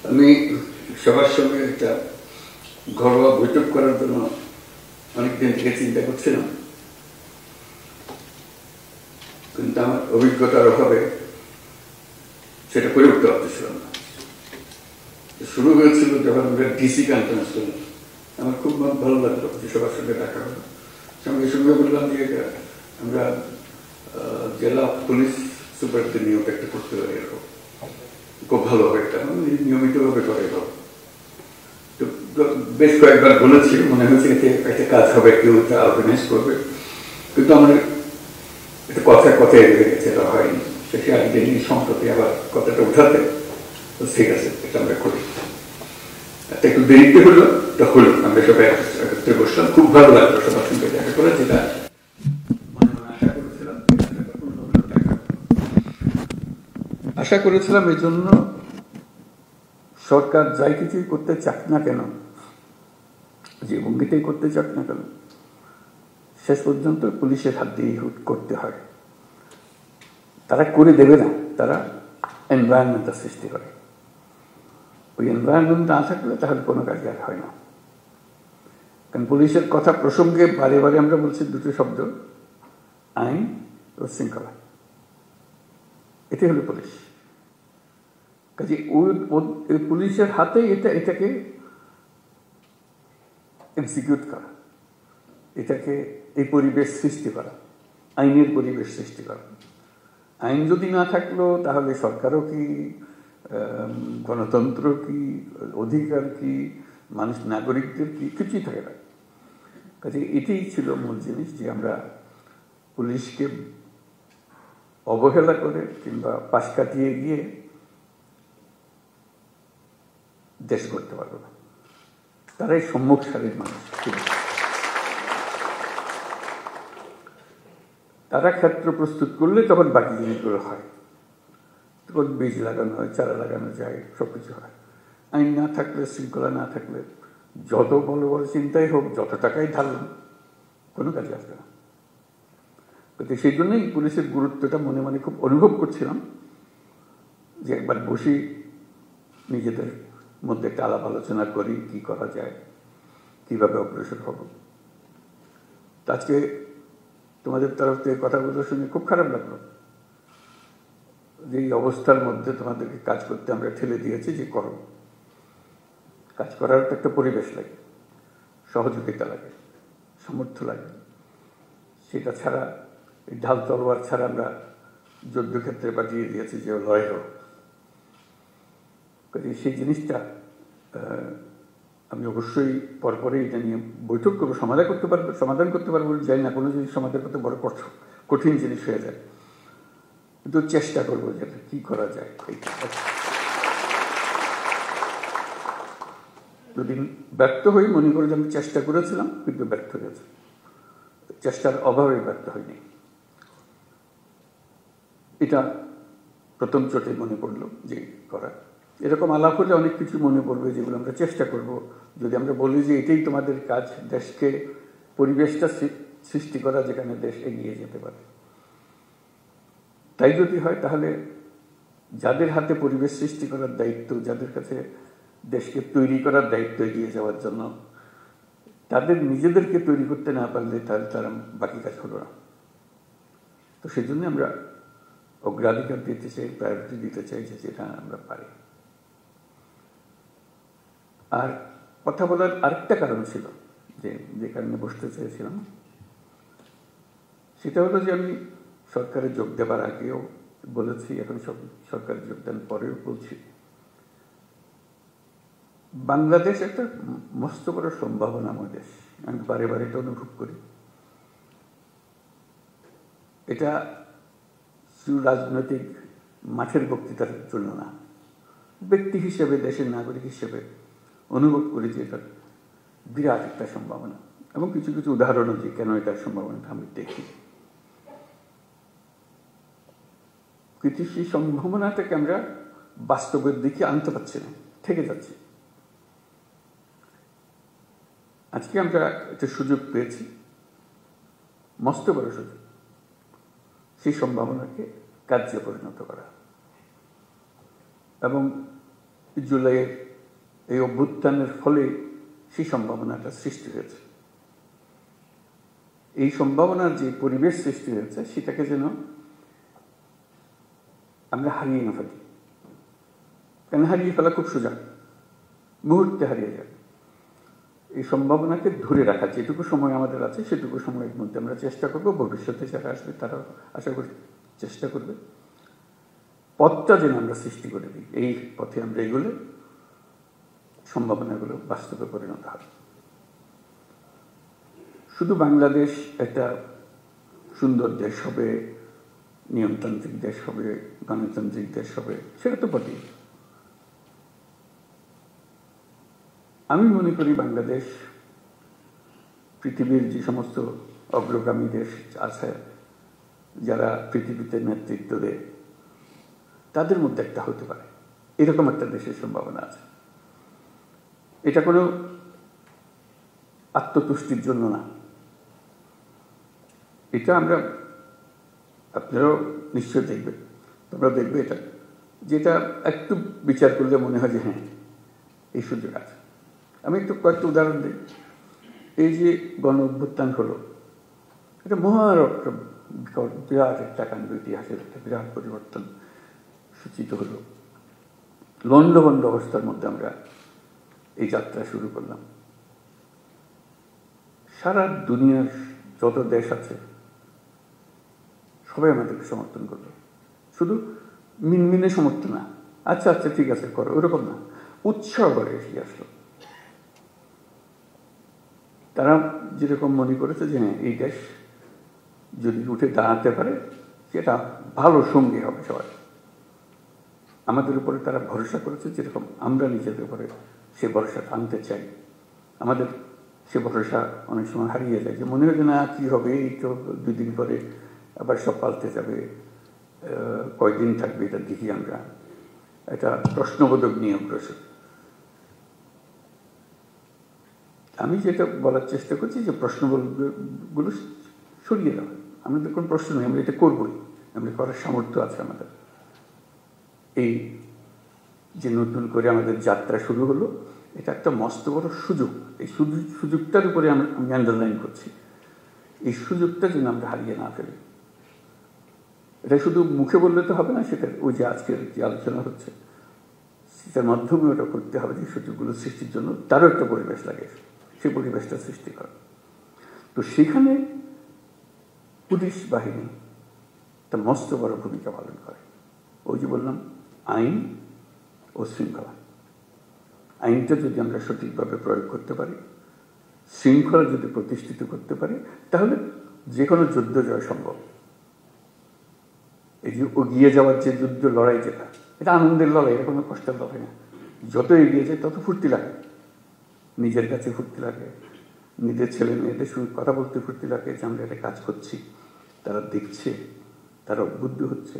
আমি সবার সঙ্গে একটা ঘরোয়া বৈঠক করার জন্য অনেকদিন থেকে চিন্তা করছিলাম, কিন্তু আমার অভিজ্ঞতার অভাবে সেটা করে উঠতে পারতেছিলাম না। শুরু হয়েছিল যখন আমরা ডিসি কনফারেন্স করলাম, আমার খুব ভালো লাগলো যে সবার সঙ্গে দেখা হলো। সঙ্গে সঙ্গে বললাম যে আমরা জেলা পুলিশ সুপারদের নিয়োগ একটা করতে পারি, এরকম খুব ভালো হবে, একটা নিয়মিতভাবে করে এরকম। তো বেশ কয়েকবার বলেছি, মনে হয়েছে এতে একটা কাজ হবে, কেউ এটা অর্গানাইজ করবে, কিন্তু আমার এটা কথায় রয়ে গেছে, এটা হয়নি। সেটি একদিন সম্প্রতি আবার কথাটা উঠাতে, তো ঠিক আছে এটা আমরা করি। একটু দেরিতে হলো, তা হলো, আমরা সবাই একত্রে বসলাম, খুব ভালো লাগলো সবার সঙ্গে দেখা করে, যেটা আশা করেছিলাম। এই জন্য সরকার যাই কিছুই করতে চাক না কেন, যে ভঙ্গিতেই করতে চাক না কেন, শেষ পর্যন্ত পুলিশের হাত দিয়ে করতে হয়। তারা করে দেবে না, তারা এনভায়রনমেন্টটা সৃষ্টি করে। ওই এনভায়রনমেন্ট না থাকলে তাহলে কোনো কাজ আর হয় না। কারণ পুলিশের কথা প্রসঙ্গে বারে বারে আমরা বলছি দুটো শব্দ, আইন ও শৃঙ্খলা। এটাই হলো পুলিশ। কাজে ওই পুলিশের হাতে এটাকে এক্সিকিউট করা, এটাকে এই পরিবেশ সৃষ্টি করা, আইনের পরিবেশ সৃষ্টি করা। আইন যদি না থাকলো তাহলে সরকারও কি, গণতন্ত্র কি, অধিকার কি, মানুষ নাগরিকদের কি, কিছুই থাকে না। কাজে এটাই ছিল মূল জিনিস, যে আমরা পুলিশকে অবহেলা করে কিংবা পাশ কাটিয়ে গিয়ে দেশ করতে পারবো না। তারাই সম্মুখ সারির মানুষ। তারা ক্ষেত্র প্রস্তুত করলে তখন বাকি জিনিসগুলো হয়, তখন বীজ লাগানো হয়, চারা লাগানো যায়, সবকিছু হয়। আইন না থাকলে, শৃঙ্খলা না থাকলে, যত বড় বড় চিন্তাই হোক, যত টাকাই ঢালুন, কোনো কাজে আসবে না। কিন্তু সেই জন্যই পুলিশের গুরুত্বটা মনে মনে খুব অনুভব করছিলাম, যে একবার বসি, নিজেদের মধ্যে একটা আলাপ আলোচনা করি, কি করা যায়, কিভাবে অগ্রসর হব। আজকে তোমাদের তরফ থেকে কথাগুলো শুনে খুব খারাপ লাগলো, যে এই অবস্থার মধ্যে তোমাদেরকে কাজ করতে আমরা ঠেলে দিয়েছি, যে করো। কাজ করার তো একটা পরিবেশ লাগে, সহযোগিতা লাগে, সামর্থ্য লাগে। সেটা ছাড়া, এই ঢাল তলোয়ার ছাড়া আমরা যুদ্ধক্ষেত্রে পাঠিয়ে দিয়েছি যে লড়াই হোক। সেই জিনিসটা আমি অবশ্যই পরপরই এটা নিয়ে বৈঠক করবো, সমাধান করতে পারবো যাই না, কোনো জিনিস সমাধান করতে বড় কঠিন জিনিস হয়ে যায়, কিন্তু চেষ্টা করবো যে কি করা যায়। যদি ব্যর্থ হই, মনে করি যে আমি চেষ্টা করেছিলাম কিন্তু ব্যর্থ হয়েছে, চেষ্টার অভাবে ব্যর্থ হয়নি। এটা প্রথম চোটে মনে পড়লো যে করা। এরকম আলাপ হলে অনেক কিছু মনে পড়বে, যেগুলো আমরা চেষ্টা করব। যদি আমরা বলি যে এটাই তোমাদের কাজ, দেশকে পরিবেশটা সৃষ্টি করা যেখানে দেশ এগিয়ে যেতে পারে, তাই যদি হয়, তাহলে যাদের হাতে পরিবেশ সৃষ্টি করার দায়িত্ব, যাদের কাছে দেশকে তৈরি করার দায়িত্ব এগিয়ে যাওয়ার জন্য, তাদের নিজেদেরকে তৈরি করতে না পারলে তাহলে তারা বাকি কাজ হলো না। তো সেই জন্য আমরা অগ্রাধিকার দিতে চাই, প্রায়োরিটি দিতে চাই যে যেটা আমরা পারি। আর কথা বলার আরেকটা কারণ ছিল, যে কারণে বসতে চেয়েছিলাম, সেটা হলো যে আমি সরকারে যোগ দেবার আগেও বলেছি, এখন সরকারে যোগদান পরেও বলছি, বাংলাদেশ একটা মস্ত বড় সম্ভাবনাময় দেশ। আমি বারে বারে এটা অনুভব করি। এটা শুধু রাজনৈতিক মাঠের বক্তৃতার জন্য না, ব্যক্তি হিসেবে, দেশের নাগরিক হিসেবে অনুভব করি যে এটা বিরাট একটা সম্ভাবনা, এবং কিছু কিছু উদাহরণও যে কেন এটার সম্ভাবনাটা আমি দেখি। কিন্তু সেই সম্ভাবনাটাকে আমরা বাস্তবের দিকে আনতে পারছি না, থেকে যাচ্ছি। আজকে আমরা একটা সুযোগ পেয়েছি, মস্ত বড় সুযোগ, সেই সম্ভাবনাকে কার্যে পরিণত করা। এবং জুলাইয়ের এই অভ্যুত্থানের ফলে সেই সম্ভাবনাটা সৃষ্টি হয়েছে। এই সম্ভাবনার যে পরিবেশ সৃষ্টি হয়েছে সেটাকে যেন আমরা হারিয়ে না ফেলি। কেন হারিয়ে ফেলা খুব সোজা, মুহূর্তে হারিয়ে যাবে। এই সম্ভাবনাকে ধরে রাখা যেটুকু সময় আমাদের আছে সেটুকু সময়ের মধ্যে আমরা চেষ্টা করব, ভবিষ্যতে যারা আসবে তারা আশা করি চেষ্টা করবে, পথটা যেন আমরা সৃষ্টি করে দিই। এই পথে আমরা এগুলো সম্ভাবনাগুলো বাস্তবে পরিণত হবে। শুধু বাংলাদেশ একটা সুন্দর দেশ হবে, নিয়মতান্ত্রিক দেশ হবে, গণতান্ত্রিক দেশ হবে, সেটা তো বটেই। আমি মনে করি বাংলাদেশ পৃথিবীর যে সমস্ত অগ্রগামী দেশ আছে যারা পৃথিবীতে নেতৃত্ব দেয় তাদের মধ্যে একটা হতে পারে, এরকম একটা দেশের সম্ভাবনা আছে। এটা কোনো আত্মতুষ্টির জন্য না, এটা আমরা, আপনারাও নিশ্চয় দেখবে, তোমরা দেখবে এটা, যেটা একটু বিচার করলে মনে হয় যে হ্যাঁ এই সুযোগ আছে। আমি একটু কয়েকটা উদাহরণ দিই। এই যে গণ অভ্যুত্থান হলো, এটা বিরাট একটা কাণ্ড, ইতিহাসের একটা বিরাট পরিবর্তন সূচিত হলো। লণ্ডভণ্ড অবস্থার মধ্যে আমরা এই যাত্রা শুরু করলাম। সারা দুনিয়ার যত দেশ আছে সবাই আমাদেরকে সমর্থন করলো। শুধু মিনমিনে সমর্থন না, আচ্ছা আচ্ছা ঠিক আছে করো, ওরকম না, উৎসাহ করে এসে আসলো। তারা যেরকম মনে করেছে যে হ্যাঁ এই দেশ যদি উঠে দাঁড়াতে পারে সেটা ভালো সঙ্গী হবে সবাই। আমাদের উপরে তারা ভরসা করেছে, যেরকম আমরা নিজেদের উপরে সে ভরসা আনতে চাই। আমাদের সে ভরসা অনেক সময় হারিয়ে যায়, যে মনে হয় যে না কী হবে, এই তো 2 দিন পরে আবার সব পাল্টে যাবে, কয়দিন থাকবে এটা দেখি আমরা। এটা প্রশ্নবোধক নিয়ে অগ্রসর। আমি যেটা বলার চেষ্টা করছি যে প্রশ্নগুলো সরিয়ে দেওয়া, আমাদের কোনো প্রশ্ন নেই, আমরা এটা করবই, আমরা করার সামর্থ্য আছে আমাদের। এই যে নতুন করে আমাদের যাত্রা শুরু হলো, এটা একটা মস্ত বড় সুযোগ। এই সুযোগটার উপরে আমি আন্ডারলাইন করছি, এই সুযোগটা যেন আমরা হারিয়ে না ফেলি। এটা শুধু মুখে বললে তো হবে না, সেটা ওই যে আজকের যে আলোচনা হচ্ছে সেটার মাধ্যমে ওটা করতে হবে, যে সুযোগগুলো সৃষ্টির জন্য তারও একটা পরিবেশ লাগে, সেই পরিবেশটা সৃষ্টি করে। তো সেখানে পুলিশ বাহিনী একটা মস্ত বড় ভূমিকা পালন করে। ওই যে বললাম আইন ও শৃঙ্খলা, আইনটা যদি আমরা সঠিকভাবে প্রয়োগ করতে পারি, শৃঙ্খলা যদি প্রতিষ্ঠিত করতে পারি, তাহলে যে কোনো যুদ্ধ জয় সম্ভব। এই যে এগিয়ে যাওয়ার যে যুদ্ধ লড়াই, যেটা এটা আনন্দের লড়াই, এটা কোনো কষ্টের লড়াই না। যত এগিয়ে যায় তত ফুর্তি লাগে, নিজের কাছে ফুর্তি লাগে, নিজের ছেলে মেয়েদের সঙ্গে কথা বলতে ফুর্তি লাগে যে আমরা একটা কাজ করছি, তারা দেখছে, তারা উদ্বুদ্ধ হচ্ছে,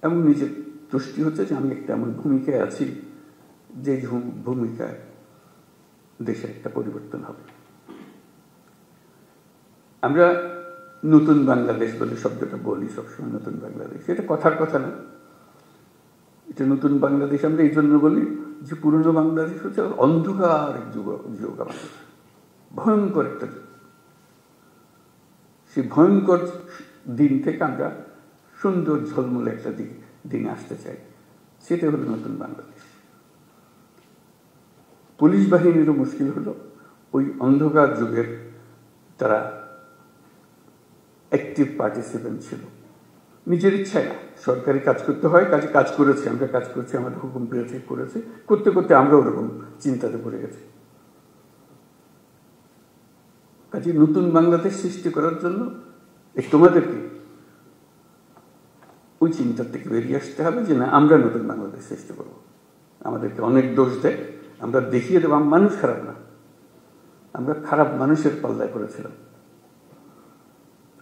এবং নিজের তুষ্টি হচ্ছে যে আমি একটা এমন ভূমিকায় আছি যে ভূমিকায় দেশের একটা পরিবর্তন হবে। আমরা নতুন বাংলাদেশ বলে শব্দটা বলি সবসময়, নতুন বাংলাদেশ, এটা কথার কথা না। এটা নতুন বাংলাদেশ আমরা এই জন্য বলি যে পুরনো বাংলাদেশ হচ্ছে অন্ধকার এক যুগ, আমাদের ভয়ঙ্কর একটা যুগ। সেই ভয়ঙ্কর দিন থেকে আমরা সুন্দর ঝলমলে একটা দিনে আসতে চাই, সেটা হলো নতুন বাংলাদেশ। পুলিশ বাহিনীরও মুশকিল হলো ওই অন্ধকার যুগের তারা অ্যাক্টিভ পার্টিসিপেন্ট ছিল, নিজের ইচ্ছায় না, সরকারি কাজ করতে হয়, কাজ করেছে, আমরা কাজ করছি, আমাদের হুকুম পেয়েছে, করেছে, করতে করতে আমরা ওরকম চিন্তাতে পড়ে গেছি। কাজে নতুন বাংলাদেশ সৃষ্টি করার জন্য তোমাদেরকে ওই চিন্তার থেকে বেরিয়ে আসতে হবে যে না আমরা নতুন বাংলাদেশ সৃষ্টি করব। আমাদেরকে অনেক দোষ দেয়, আমরা দেখিয়ে দেবো মানুষ খারাপ না, আমরা খারাপ মানুষের পাল্লায় পড়েছিলাম,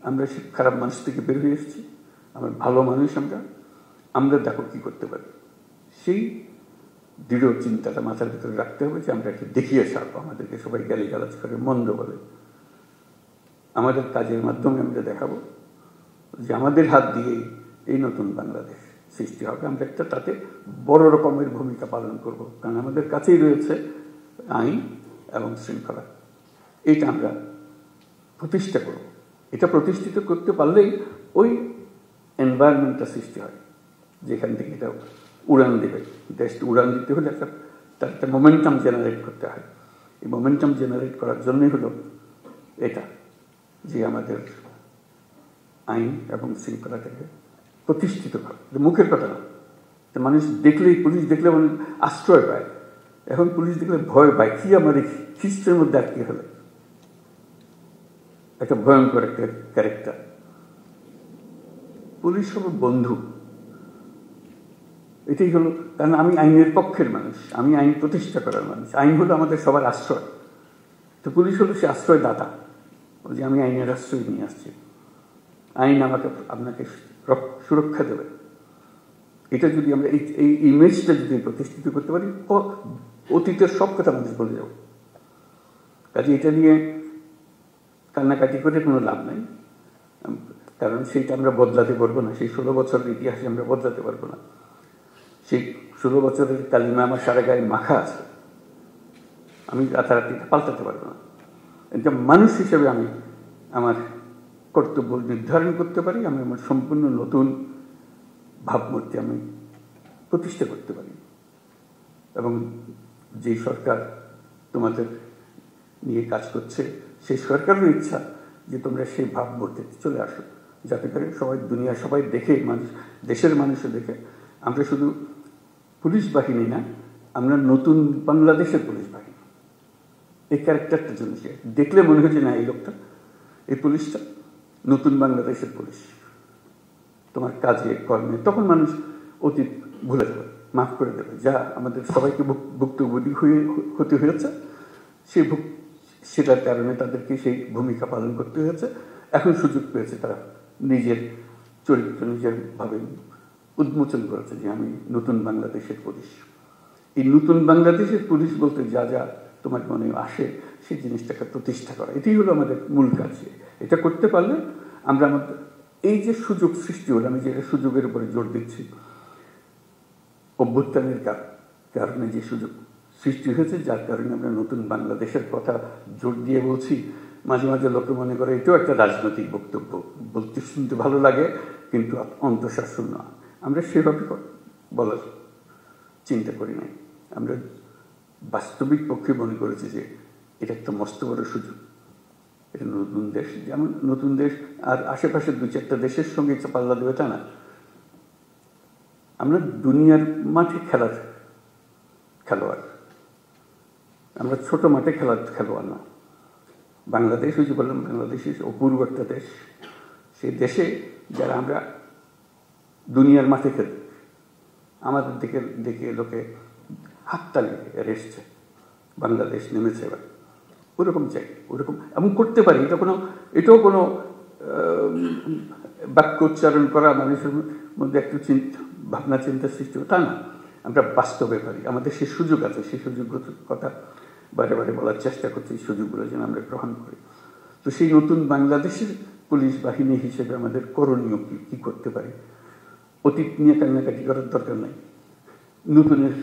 আমরা সে খারাপ মানুষ থেকে বের হয়ে এসেছি, আমরা ভালো মানুষ, আমরা দেখো কি করতে পারি। সেই দৃঢ় চিন্তাটা মাথার ভিতরে রাখতে হবে যে আমরা একটু দেখিয়ে ছাড়বো। আমাদেরকে সবাই গালিগালাজ করে, মন্দ বলে, আমাদের কাজের মাধ্যমে আমরা দেখাবো যে আমাদের হাত দিয়েই এই নতুন বাংলাদেশ সৃষ্টি হবে। আমরা একটা তাতে বড় রকমের ভূমিকা পালন করব, কারণ আমাদের কাছেই রয়েছে আইন এবং শৃঙ্খলা। এটা আমরা প্রতিষ্ঠা করব। এটা প্রতিষ্ঠিত করতে পারলেই ওই এনভায়রনমেন্টটা সৃষ্টি হয় যেখান থেকে এটা উড়ান দেবে। দেশটা উড়ান দিতে হলে তার একটা মোমেন্টাম জেনারেট করতে হয়। এই মোমেন্টাম জেনারেট করার জন্যই হলো এটা, যে আমাদের আইন এবং শৃঙ্খলাটাকে প্রতিষ্ঠিত করা। মুখের কথা না, মানুষ দেখলেই, পুলিশ দেখলে মানুষ আশ্রয় পায়। এখন পুলিশ দেখলে ভয় পায়, কি আমার এই খ্রিস্টের মধ্যে আটকে হলে, একটা ভয়ঙ্কর একটা ক্যারেক্টার। পুলিশ হলো বন্ধু, এটাই হলো। কারণ আমি আইনের পক্ষের মানুষ, আমি আইন প্রতিষ্ঠা করার মানুষ। আইন হলো আমাদের সবার আশ্রয়। তো পুলিশ হলো সে আশ্রয়দাতা, যে আমি আইনের আশ্রয় নিয়ে আসছি, আইন আপনাকে সুরক্ষা দেবে। এটা যদি আমরা এই ইমেজটা যদি প্রতিষ্ঠিত করতে পারি, অতীতের সব কথা মানুষ বলে যাব। কাজে এটা নিয়ে কান্নাকাটি করে কোনো লাভ নাই, কারণ সেইটা আমরা বদলাতে পারবো না। সেই 16 বছরের ইতিহাসে আমরা বদলাতে পারবো না। সেই 16 বছরের কালিমা আমার সারা গায়ে মাখা আছে, আমি রাতারাতি পাল্টাতে পারবো না। এটা মানুষ হিসেবে আমি আমার কর্তব্য নির্ধারণ করতে পারি, আমি আমার সম্পূর্ণ নতুন ভাবমূর্তি আমি প্রতিষ্ঠা করতে পারি। এবং যে সরকার তোমাদের নিয়ে কাজ করছে, সেই সরকারের ইচ্ছা যে তোমরা সেই ভাবমূর্তিতে চলে আসো, যাতে করে সবাই, দুনিয়া সবাই দেখে, মানুষ, দেশের মানুষও দেখে আমরা শুধু পুলিশ বাহিনী না, আমরা নতুন বাংলাদেশের পুলিশ বাহিনী। এই ক্যারেক্টারটা জন্য দেখলে মনে হয় যে না, এই লোকটা, এই পুলিশটা নতুন বাংলাদেশের পুলিশ। তোমার কাজে কর্মে তখন মানুষ অতীত ভুলে যাবে, মাফ করে দেবে, যা আমাদের সবাইকে ভুক্তভোগী হতে হয়েছে, সেটার কারণে তাদেরকে সেই ভূমিকা পালন করতে হয়েছে। এখন সুযোগ পেয়েছে, তারা নিজের চরিত্র নিজের ভাবে উন্মোচন করেছে যে আমি নতুন বাংলাদেশের পুলিশ। এই নতুন বাংলাদেশের পুলিশ বলতে যা যা তোমার মনে আসে, সেই জিনিসটাকে প্রতিষ্ঠা করা, এটাই হলো আমাদের মূল কাজ। এটা করতে পারলে আমরা আমাদের এই যে সুযোগ সৃষ্টি হলো, আমি যেটা সুযোগের উপরে জোর দিচ্ছি, অভ্যুত্থানের কারণে যে সুযোগ সৃষ্টি হয়েছে, যার কারণে আমরা নতুন বাংলাদেশের কথা জোর দিয়ে বলছি। মাঝে মাঝে লোকে মনে করে এটাও একটা রাজনৈতিক বক্তব্য, বলতে শুনতে ভালো লাগে, কিন্তু অন্তঃশাসন না। আমরা সেভাবে বলার চিন্তা করি নাই। আমরা বাস্তবিক পক্ষে মনে করেছি যে এটা একটা মস্ত বড় সুযোগ। এটা নতুন দেশ, যেমন নতুন দেশ আর আশেপাশের 2-4টা দেশের সঙ্গে পাল্লা দেবে তা না। আমরা দুনিয়ার মাঠে খেলোয়াড়, আমরা ছোট মাঠে খেলোয়াড় না। বাংলাদেশ, ওই যে বললাম, বাংলাদেশ অপূর্ব একটা দেশ। সেই দেশে যারা আমরা দুনিয়ার মাঠে খেলি, আমাদের দেখে লোকে হাততালি এসছে, বাংলাদেশ নেমেছে এবার। ওরকম চাই, ওরকম এমন করতে পারি। এটাও কোনো বাক্য উচ্চারণ করা মানুষের মধ্যে একটু ভাবনা চিন্তা সৃষ্টি হবে তা না। আমরা বাস্তবে পারি, আমাদের সেই সুযোগ আছে। সেই সুযোগগুলোর কথা বারে বারে বলার চেষ্টা করছি, এই সুযোগগুলো যেন আমরা গ্রহণ করি। তো সেই নতুন বাংলাদেশের পুলিশ বাহিনী হিসেবে আমাদের করণীয় কি করতে পারি? অতীত নিয়ে কান্নাকাটি করার দরকার নাই, নতুনের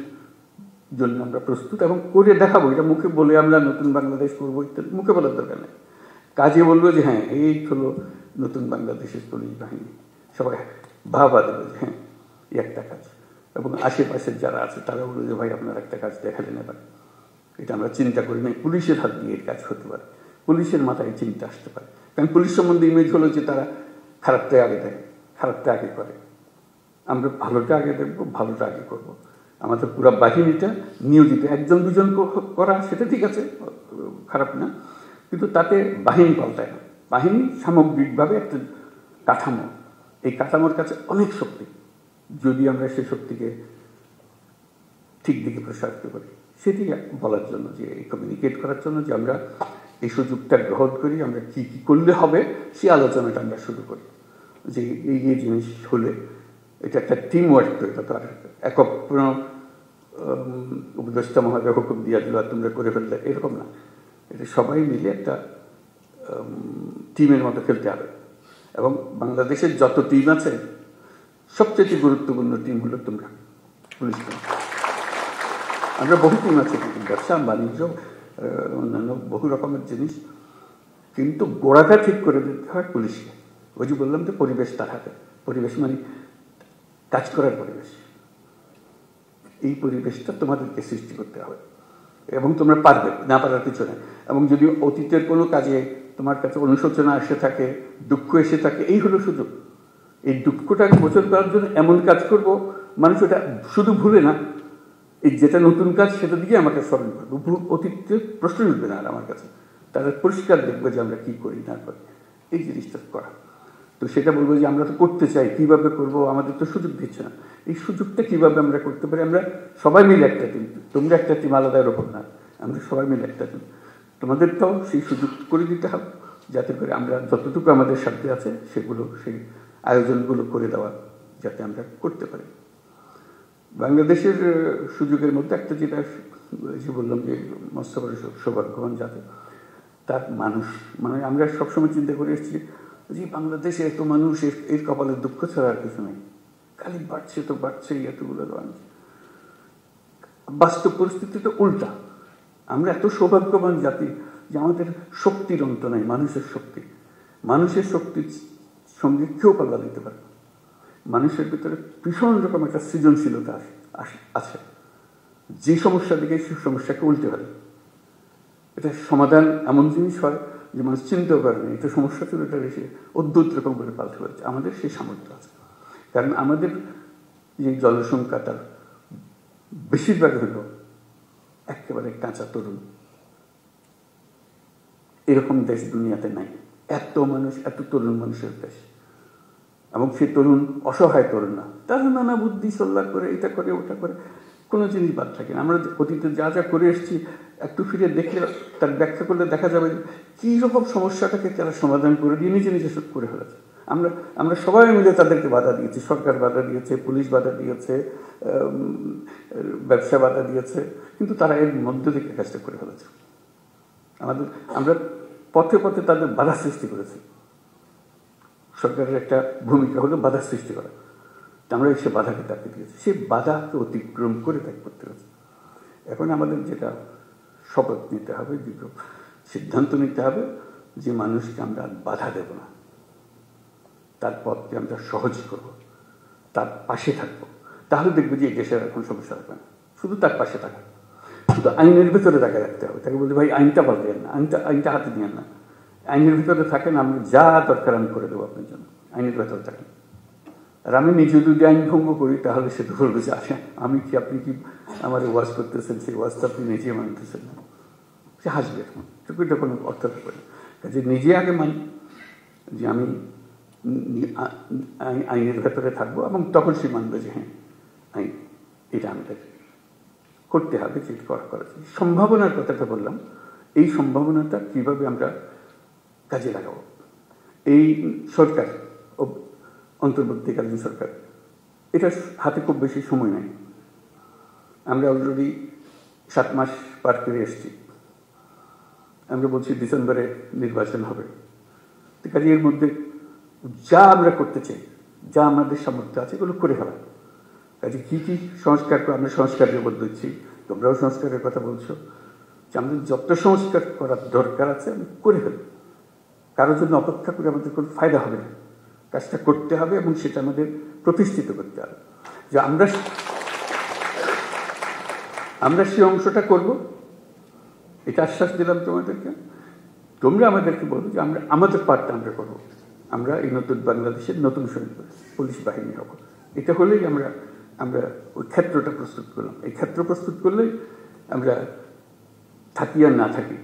জন্য আমরা প্রস্তুত এবং করে দেখাবো। এটা মুখে বলে আমরা নতুন বাংলাদেশ করবো ইত্যাদি মুখে বলার দরকার নেই, কাজে বলবো যে হ্যাঁ এই হলো নতুন বাংলাদেশের পুলিশ বাহিনী। সবাই ভাবা দেবে যে হ্যাঁ এই একটা কাজ, এবং আশেপাশের যারা আছে তারা বললো যে ভাই আপনার একটা কাজ দেখালেন এবার। এটা আমরা চিন্তা করি নাই, পুলিশের হাত দিয়ে এর কাজ হতে পারে, পুলিশের মাথায় চিন্তা আসতে পারে। কারণ পুলিশ সম্বন্ধে ইমেজ হলো যে তারা খারাপটা আগে দেয়, খারাপটা আগে করে। আমরা ভালোটা আগে দেখবো, ভালোটা আগে করবো। আমাদের পুরো বাহিনীটা নিয়োজিত, 1-2 জন করা সেটা ঠিক আছে, খারাপ না, কিন্তু তাতে বাহিনী পাল্টায় না। বাহিনী সামগ্রিকভাবে একটা কাঠামো, এই কাঠামোর কাছে অনেক শক্তি, যদি আমরা সেই শক্তিকে ঠিক দিকে প্রসারিত করি। সেটি বলার জন্য, যে কমিউনিকেট করার জন্য, যে আমরা এই সুযোগটা গ্রহণ করি, আমরা কি কি করলে হবে সেই আলোচনাটা আমরা শুরু করি। যে এই জিনিস হলে এটা একটা টিম ওয়ার্ক, তো এটা তো আর একক কোনো উপদেষ্টা মহোদয় হুকুম দিয়া দিল আর তোমরা করে ফেললে, এরকম না। এটা সবাই মিলে একটা টিমের মতো খেলতে হবে। এবং বাংলাদেশের যত টিম আছে সবচেয়ে গুরুত্বপূর্ণ টিম হলো তোমরা, পুলিশ টিম। আমরা বহু টিম আছে, ব্যবসা বাণিজ্য অন্যান্য বহু রকমের জিনিস, কিন্তু গোড়াটা ঠিক করে দিতে হয় পুলিশকে। ওই যে বললাম যে পরিবেশ তার হাতে, পরিবেশ মানে কাজ করার পরিবেশ। এই পরিবেশটা তোমাদেরকে সৃষ্টি করতে হবে এবং তোমরা পারবে, না পারার কিছু নেই। এবং যদি অতীতের কোনো কাজে তোমার কাছে অনুশোচনা এসে থাকে, দুঃখ এসে থাকে, এই হলো সুযোগ। এই দুঃখটাকে মোচন করার জন্য এমন কাজ করব, মানুষ ওটা শুধু ভুলে না, এই যেটা নতুন কাজ সেটা দিকে আমাকে স্মরণ করবো, অতীতের প্রশ্ন উঠবে না আর আমার কাছে। তারা পরিষ্কার দেখবে যে আমরা কি করি না করি, এই জিনিসটা করা। তো সেটা বলবো যে আমরা তো করতে চাই, কিভাবে করব, আমাদের তো সুযোগ দিচ্ছে না। এই সুযোগটা কিভাবে আমরা করতে পারি? আমরা সবাই মিলে একটা টিম, তোমরা একটা টিম আলাদা এরকম না, আমরা সবাই মিলে একটা টিম। তোমাদেরটাও সেই সুযোগ করে দিতে হবে, যাতে করে আমরা যতটুকু আমাদের সাথে আছে সেগুলো, সেই আয়োজনগুলো করে দেওয়া যাতে আমরা করতে পারি। বাংলাদেশের সুযোগের মধ্যে একটা যেটা যে বললাম যে মস্ত বড় সৌভাগ্যবান যাতে তার মানুষ, মানে আমরা সবসময় চিন্তা করে এসেছি যে বাংলাদেশে এত মানুষ, এর কপালের দুঃখ ছাড়া আর কিছু নেই, খালি বাড়ছে তো বাড়ছেই, এতগুলো মানুষ। বাস্তব পরিস্থিতি তো উল্টা। আমরা এত সৌভাগ্যবান জাতি যে আমাদের শক্তির অন্ত নাই, মানুষের শক্তি। মানুষের শক্তির সঙ্গে কেউ পাল্লা দিতে পারে। মানুষের ভিতরে ভীষণ রকম একটা সৃজনশীলতা আছে, যে সমস্যা দিকে সেই সমস্যাকে উল্টে ফেলে। এটা সমাধান এমন জিনিস হয় যে মানুষ চিন্তাও করে না, এটা সমস্যা ছিল, এটা এসে অদ্ভুত রকম করে পাল্টে ফেলছে। আমাদের সেই সামর্থ্য আছে, কারণ আমাদের যে জনসংখ্যা তার বেশিরভাগ হলো একেবারে কাঁচা তরুণ। এরকম দেশ দুনিয়াতে নাই, এত মানুষ, এত তরুণ মানুষের দেশ। এবং সে তরুণ অসহায় তরুণ না, তারা নানা বুদ্ধি সল্লা করে, এটা করে ওটা করে, কোনো জিনিস বাদ থাকে না। আমরা অতীতে যা যা করে এসেছি একটু ফিরে দেখলে, তার ব্যাখ্যা করলে দেখা যাবে কী রকম সমস্যাটাকে তারা সমাধান করে দিয়ে নিজে নিজে সব করে ফেলেছে। আমরা সবাই মিলে তাদেরকে বাধা দিয়েছি, সরকার বাধা দিয়েছে, পুলিশ বাধা দিয়েছে, ব্যবসা বাধা দিয়েছে, কিন্তু তারা এর মধ্য থেকে কাজটা করে ফেলেছে। আমরা পথে পথে তাদের বাধা সৃষ্টি করেছি। সরকারের একটা ভূমিকা হলো বাধা সৃষ্টি করা, আমরা সে বাধাকে তাকে দিয়েছি, সে বাধাকে অতিক্রম করে তাকে করতে হয়েছে। এখন আমাদের যেটা শপথ নিতে হবে, সিদ্ধান্ত নিতে হবে যে মানুষকে আমরা বাধা দেব না, তার পথকে আমরা সহজ করব, তার পাশে থাকবো। তাহলে দেখবে যে এই দেশের এখন সমস্যা হবে না। শুধু তার পাশে থাকা, শুধু আইনের ভেতরে তাকে রাখতে হবে। তাকে বলতে ভাই আইনটা পাল্টেন না, আইনটা হাতে নিয়েন না, আইনের ভিতরে থাকেন, আমি যা দরকার আমি করে দেবো আপনার জন্য, আইনের ভেতরে থাকেন। আর আমি নিজে যদি আইন ভঙ্গ করি তাহলে সে তো বলবে যে আসে আমি কি, আপনি কি আমার ওয়াজ করতেছেন, সেই ওয়াজটা আপনি নিজে মানতেছেন না, সে হাসবে। এখন এটা কোনো অর্থ থাকবে না। কাজে নিজে আগে মানি যে আমি আইনের ভেতরে থাকবো, এবং তখন সে মানবে যে হ্যাঁ আইন এটা আমাদের করতে হবে, যে করা সম্ভাবনার কথাটা বললাম। এই সম্ভাবনাটা কিভাবে আমরা কাজে লাগাবো? এই সরকার, অন্তর্বর্তীকালীন সরকার, এটা হাতে খুব বেশি সময় নাই। আমরা অলরেডি 7 মাস পার করে এসেছি। আমরা বলছি ডিসেম্বরে নির্বাচন হবে। কাজে এর মধ্যে যা আমরা করতে চাই, যা আমাদের সামর্থ্য আছে এগুলো করে ফেলা। কাজে কী কী সংস্কার আমরা সংস্কারের উপর দিচ্ছি, তোমরাও সংস্কারের কথা বলছো, যে আমাদের যত সংস্কার করার দরকার আছে আমি করে ফেলি। কারোর জন্য অপেক্ষা করে আমাদের কোনো ফায়দা হবে না, কাজটা করতে হবে এবং সেটা আমাদের প্রতিষ্ঠিত করতে হবে যে আমরা সেই অংশটা করব। এটা আশ্বাস দিলাম তোমাদেরকে। তোমরা আমাদেরকে বলো যে আমরা আমাদের পার্টটা আমরা করবো। আমরা এই নতুন বাংলাদেশের নতুন সৈনিক পুলিশ বাহিনী হব। এটা হলেই আমরা ওই ক্ষেত্রটা প্রস্তুত করলাম। এই ক্ষেত্র প্রস্তুত করলেই আমরা থাকি আর না থাকি,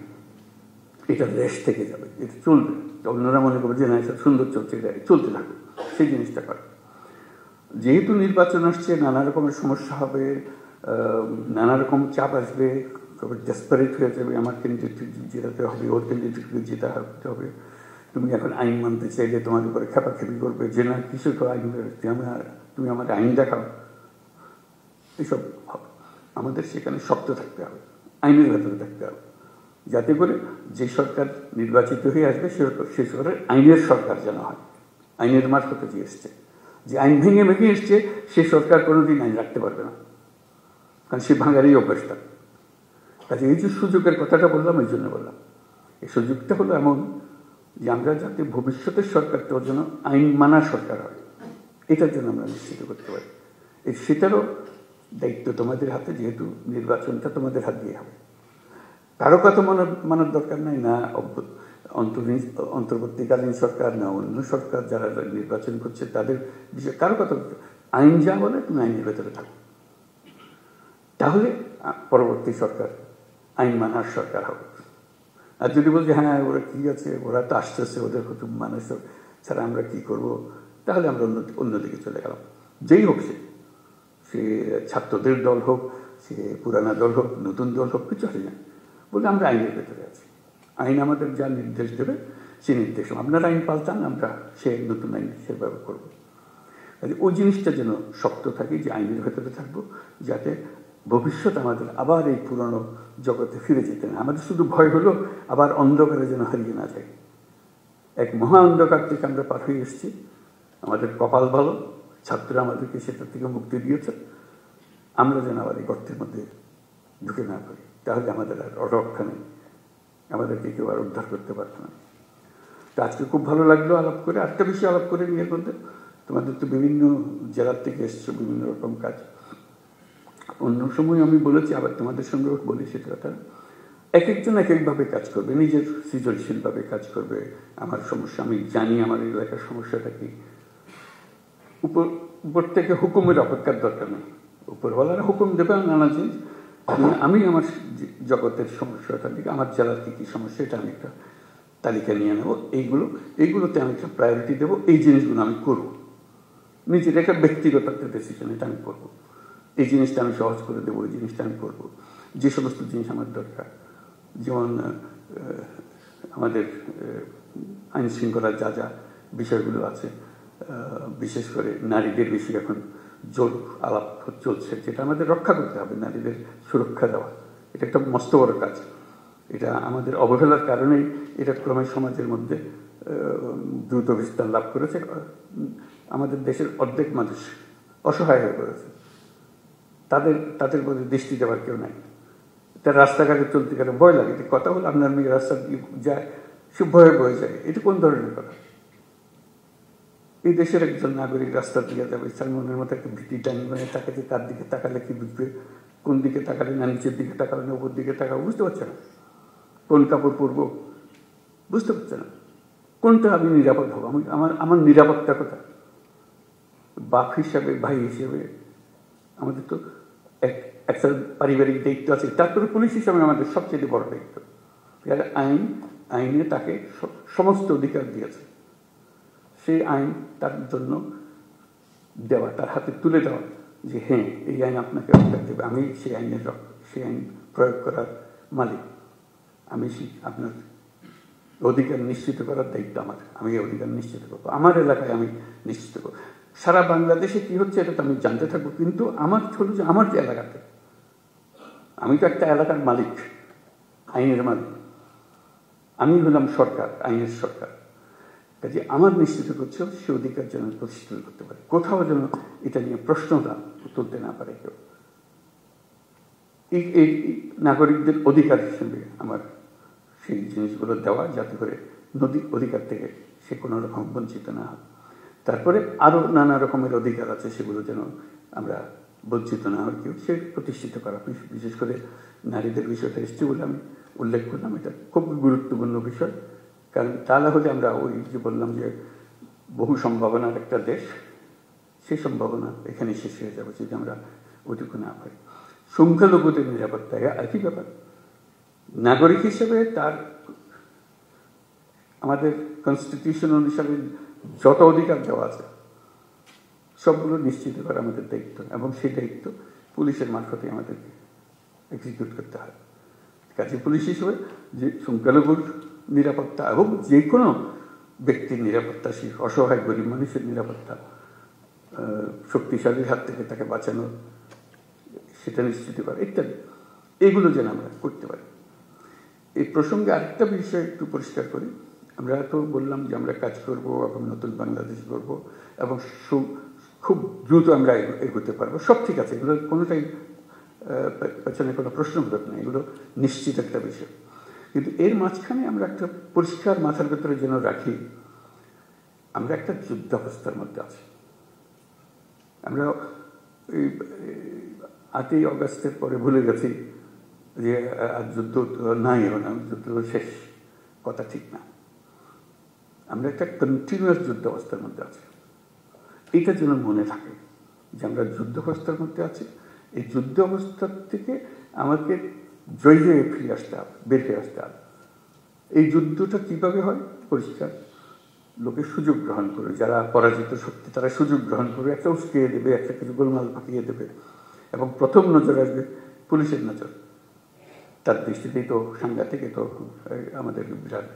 এটা রেশ থেকে যাবে, এটা চলবে। অন্যরা মনে করবে যে না এটা সুন্দর চলছে, এটা চলতে থাকুক, সেই জিনিসটা করে। যেহেতু নির্বাচন আসছে, নানা রকমের সমস্যা হবে, নানা রকম চাপ আসবে, তবে ডেসপারেট হয়ে যাবে, আমার ক্যান্ডিডেটকে জেতাতে হবে, ওর ক্যান্ডিডেটকে জেতাতে হবে। তুমি এখন আইন মানতে চাইলে তোমার উপরে খেপাখেপি করবে যে না কিছু তো আইন, তুমি আমাকে আইন দেখাও, এসব হবে। আমাদের সেখানে শক্ত থাকতে হবে, আইনের ভেতরে থাকতে হবে, যাতে করে যে সরকার নির্বাচিত হয়ে আসবে সে সরকারের আইনের সরকার যেন হয়, আইনের মারফতে যে এসছে, যে আইন ভেঙে ভেঙে এসছে সে সরকার কোনোদিন আইন রাখতে পারবে না, কারণ সে ভাঙারই অভ্যাসটা। কাজে এই যে সুযোগের কথাটা বললাম, এই জন্য বললাম এই সুযোগটা হলো এমন যে আমরা যাতে ভবিষ্যতের সরকারটা যেন আইন মানা সরকার হয়, এটার জন্য আমরা নিশ্চিত করতে পারি। সেটারও দায়িত্ব তোমাদের হাতে, যেহেতু নির্বাচনটা তোমাদের হাত দিয়ে হবে। কারো কথা মানার দরকার নাই, না অন্তর্বর্তীকালীন সরকার, না অন্য সরকার যারা নির্বাচন করছে তাদের বিষয়ে কারো কথা। আইন যা বলে তুমি আইনের ভেতরে থাকো, তাহলে পরবর্তী সরকার আইন মানার সরকার হবে। আর যদি বলছি হ্যাঁ ওরা কি আছে, ওরা তো আসতেছে, ওদের কুটুম মানুষ ছাড়া আমরা কি করব, তাহলে আমরা অন্যদিকে চলে গেলাম। যেই হোক সে ছাত্রদের দল হোক, সে পুরানা দল হোক, নতুন দল হোক, কিছু হয় না, বলে আমরা আইনের ভেতরে আছি। আইন আমাদের যা নির্দেশ দেবে সে নির্দেশ, আপনারা আইন পাল্টান, আমরা সে নতুন আইন সেভাবে করবো। ওই জিনিসটা যেন শক্ত থাকে, যে আইনের ভেতরে থাকবো, যাতে ভবিষ্যৎ আমাদের আবার এই পুরনো জগতে ফিরে যেতে না। আমাদের শুধু ভয় হলো আবার অন্ধকারে যেন হারিয়ে না যায়। এক মহা অন্ধকার থেকে আমরা পার হয়ে এসেছি, আমাদের কপাল ভালো, ছাত্ররা আমাদেরকে সেটা থেকে মুক্তি দিয়েছে। আমরা যেন আবার এই গর্তের মধ্যে ঢুকে না পারি, তাহলে আমাদের আর রক্ষা নেই, আমাদেরকে কেউ আর উদ্ধার করতে পারত না। তো আজকে খুব ভালো লাগলো আলাপ করে, আরেকটা বেশি আলাপ করে নিয়ে বলতে, তোমাদের তো বিভিন্ন জেলার থেকে এসছো, বিভিন্ন রকম কাজ। অন্য সময় আমি বলেছি, আবার তোমাদের সঙ্গেও বলি সেটা কথা, এক একজন এক একভাবে কাজ করবে, নিজের সৃজনশীলভাবে কাজ করবে। আমার সমস্যা আমি জানি, আমার এলাকার সমস্যাটা কি। উপর থেকে হুকুমের অপেক্ষার দরকার নেই, উপরওয়ালারা হুকুম দেবে নানা জিনিস। আমি আমার জগতের সমস্যাটা দিকে, আমার জেলার কী কী সমস্যা, এটা আমি একটা তালিকা নিয়ে নেবো। এইগুলোতে আমি একটা প্রায়োরিটি দেবো, এই জিনিসগুলো আমি করবো। নিজের একটা ব্যক্তিগত একটা ডিসিশন, এটা আমি করবো। এই জিনিসটা আমি সহজ করে দেবো, এই জিনিসটা আমি করবো। যে সমস্ত জিনিস আমার দরকার, যেমন আমাদের আইন শৃঙ্খলার যা যা বিষয়গুলো আছে, বিশেষ করে নারীদের বেশি এখন জোর আলাপ চলছে, যেটা আমাদের রক্ষা করতে হবে, নারীদের সুরক্ষা দেওয়া। এটা একটা মস্ত বড় কাজ। এটা আমাদের অবহেলার কারণেই এটা ক্রমে সমাজের মধ্যে দ্রুত বিস্তার লাভ করেছে। আমাদের দেশের অর্ধেক মানুষ অসহায় হয়ে পড়েছে, তাদের মধ্যে দৃষ্টি দেওয়ার কেউ নাই। তার রাস্তাঘাটে চলতে গেলে ভয় লাগে, কথা বলে আপনার মেয়ে রাস্তা দিয়ে যায়, সে ভয়ে বয়ে যায়। এটা কোন ধরনের কথা? এই দেশের একজন নাগরিক রাস্তা দিয়ে যাবে, তার মনের মতো একটা ভীতি টানি, মানে তাকে তার দিকে তাকালে কি বুঝবে, কোন দিকে তাকালে না নিচের দিকে তাকালে না উপর দিকে তাকাবো, বুঝতে পারছে না। কোন কাপড় পরবো বুঝতে পারছে না। কোনটা আমি নিরাপদ হবো, আমার নিরাপত্তা কোথায়? বাপ হিসাবে, ভাই হিসেবে আমাদের তো একটা পারিবারিক দায়িত্ব আছে, তারপরে পুলিশ হিসাবে আমাদের সবচেয়ে বড় দায়িত্ব। আইনে তাকে সমস্ত অধিকার দিয়েছে, সেই আইন তার জন্য দেওয়া, তার হাতে তুলে দেওয়া, যে হ্যাঁ এই আইন আপনাকে অধিকার দেবে, আমি সেই আইন প্রয়োগ করার মালিক, আমি আপনার অধিকার নিশ্চিত করার দায়িত্ব আমার, আমি এই অধিকার নিশ্চিত করবো, আমার এলাকায় আমি নিশ্চিত করবো। সারা বাংলাদেশে কি হচ্ছে এটা তো আমি জানতে থাকবো, কিন্তু আমার হলো যে আমার যে এলাকাতে, আমি তো একটা এলাকার মালিক, আইনের মালিক, আমি হলাম সরকার, আইনের সরকার। কাজে আমার নিশ্চিত করছে সে অধিকার যেন প্রতিষ্ঠিত করতে পারে, কোথাও যেন এটা নিয়ে প্রশ্নটা তুলতে না পারে কেউ। এই নাগরিকদের অধিকার হিসেবে আমার সেই জিনিসগুলো দেওয়া, যাতে করে অধিকার থেকে সে কোনো রকম বঞ্চিত না হয়। তারপরে আরও নানা রকমের অধিকার আছে, সেগুলো যেন আমরা বঞ্চিত না হয় কেউ, সে প্রতিষ্ঠিত করা। বিশেষ করে নারীদের বিষয়টা এসছে বলে আমি উল্লেখ করলাম, এটা খুব গুরুত্বপূর্ণ বিষয়। কারণ তা না হলে আমরা ওই যে বললাম যে বহু সম্ভাবনার একটা দেশ, সেই সম্ভাবনা এখানে শেষ হয়ে যাবে যদি আমরা ওইটুকু না পাই। সংখ্যালঘুদের নিরাপত্তা একই ব্যাপার। নাগরিক হিসেবে তার আমাদের কনস্টিটিউশন অনুসারে যত অধিকার দেওয়া আছে সবগুলো নিশ্চিত করা আমাদের দায়িত্ব, এবং সেই দায়িত্ব পুলিশের মারফতে আমাদেরকে এক্সিকিউট করতে হয়। কাজে পুলিশ হিসেবে যে সংখ্যালঘুর নিরাপত্তা এবং যে কোনো ব্যক্তির নিরাপত্তা, সে অসহায় গরিব মানুষের নিরাপত্তা, শক্তিশালীর হাত থেকে তাকে বাঁচানো, সেটা নিশ্চিত করা ইত্যাদি, এগুলো যেন আমরা করতে পারি। এই প্রসঙ্গে আরেকটা বিষয় একটু পরিষ্কার করি। আমরা তো বললাম যে আমরা কাজ করব এবং নতুন বাংলাদেশ গড়ব এবং খুব দ্রুত আমরা এগোতে পারবো। সব ঠিক আছে, এগুলো কোনোটাই পেছনে কোনো প্রশ্নবোধক নেই, এগুলো নিশ্চিত একটা বিষয়। কিন্তু এর মাঝখানে আমরা একটা পরিষ্কার মাথার ভেতরে যেন রাখি, আমরা একটা যুদ্ধাবস্থার মধ্যে আছি। আমরা এই 8ই অগাস্টের পরে ভুলে গেছি যে আর যুদ্ধ নাই, যুদ্ধ শেষ, কথা ঠিক না। আমরা একটা কন্টিনিউয়াস যুদ্ধাবস্থার মধ্যে আছি। এইটা যেন মনে থাকে যে আমরা যুদ্ধাবস্থার মধ্যে আছি। এই যুদ্ধ অবস্থার থেকে আমাকে জয় হয়ে ফিরে আসতে হবে, বের হয়ে আসতে হবে। এই যুদ্ধটা কিভাবে হয়? পরিষ্কার, লোকে সুযোগ গ্রহণ করে, যারা পরাজিত শক্তি তারা সুযোগ গ্রহণ করে একটা উস্কিয়ে দেবে, একটা কিছু গোলমাল পাকিয়ে দেবে, এবং প্রথম নজর আসবে পুলিশের নজর। তার দৃষ্টিতেই তো সাংঘাতিক, তো আমাদের বিরাট